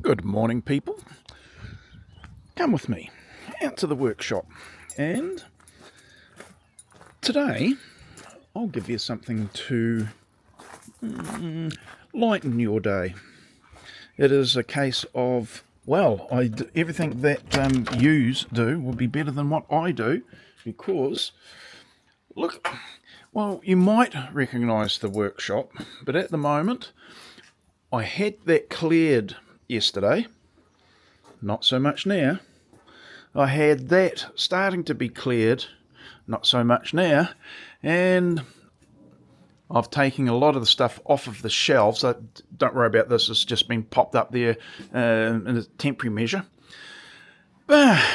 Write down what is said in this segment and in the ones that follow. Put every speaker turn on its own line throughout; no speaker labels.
Good morning, people. Come with me out to the workshop, and today I'll give you something to lighten your day. It is a case of, everything that yous do will be better than what I do, because look, you might recognise the workshop, but at the moment I had that cleared yesterday. Not so much now. I had that starting to be cleared, not so much now, and I've taken a lot of the stuff off of the shelves. So don't worry about this, it's just been popped up there in a temporary measure. But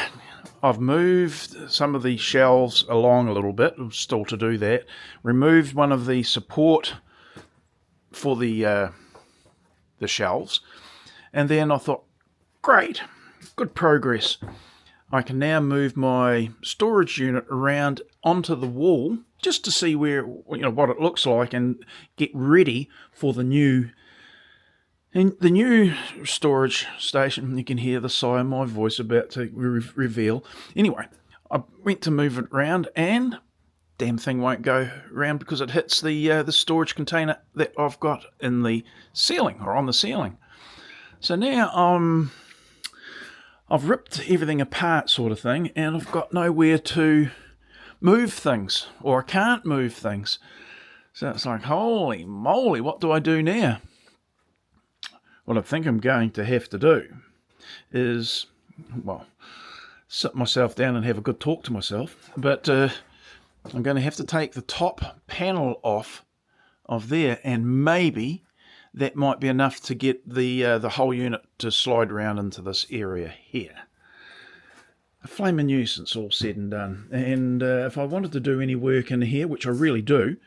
I've moved some of the shelves along a little bit, still to do that. Removed one of the support for the shelves, and then I thought, great, good progress. I can now move my storage unit around onto the wall just to see where, what it looks like, and get ready for the new storage station. You can hear the sigh of my voice about to reveal. Anyway, I went to move it around, and damn thing won't go around because it hits the storage container that I've got in the ceiling, or on the ceiling. So now I've ripped everything apart, sort of thing, and I've got nowhere to move things, or I can't move things. So it's like, holy moly, what do I do now? What I think I'm going to have to do is, sit myself down and have a good talk to myself. But I'm going to have to take the top panel off of there, and maybe that might be enough to get the whole unit to slide around into this area here. A flaming nuisance, all said and done. And if I wanted to do any work in here, which I really do,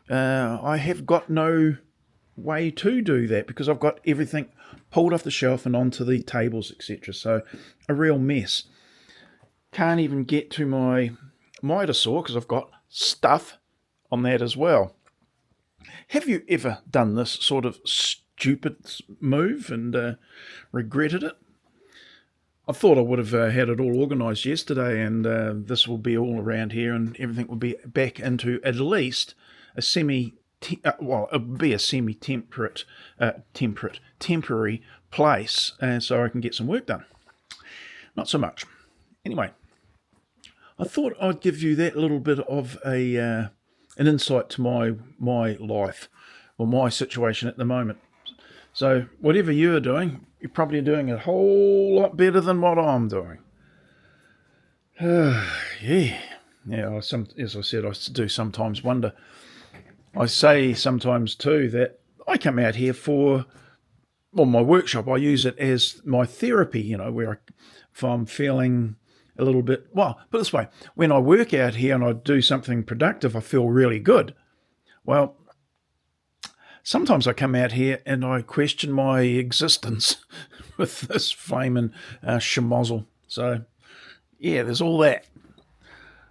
I have got no way to do that because I've got everything pulled off the shelf and onto the tables, etc. So a real mess. Can't even get to my miter saw because I've got stuff on that as well. Have you ever done this sort of stupid move and regretted it? I thought I would have had it all organised yesterday, and this will be all around here, and everything will be back into at least a temporary place, so I can get some work done. Not so much. Anyway, I thought I'd give you that little bit of an insight to my life, or my situation at the moment. So whatever you're doing, you're probably doing a whole lot better than what I'm doing. Yeah. As I said, I do sometimes wonder. I say sometimes too that I come out here for, my workshop. I use it as my therapy. If I'm feeling a little bit, put it this way, when I work out here and I do something productive, I feel really good. Well, sometimes I come out here and I question my existence with this flaming schmozzle. So, yeah, there's all that.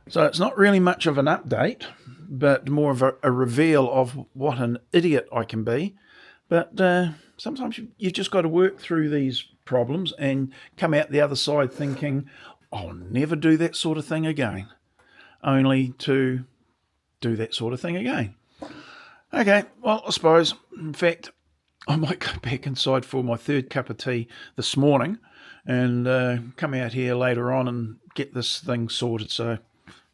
So it's not really much of an update, but more of a reveal of what an idiot I can be. But sometimes you've just got to work through these problems and come out the other side thinking, I'll never do that sort of thing again, only to do that sort of thing again. Okay, well, I suppose, in fact, I might go back inside for my third cup of tea this morning and come out here later on and get this thing sorted. So,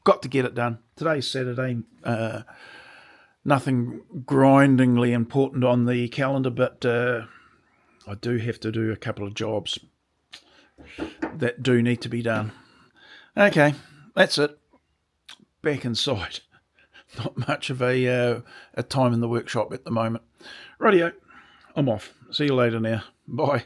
got to get it done. Today's Saturday, nothing grindingly important on the calendar, but I do have to do a couple of jobs that do need to be done. Okay, that's it. Back inside. Not much of a time in the workshop at the moment. Rightio, I'm off. See you later now. Bye.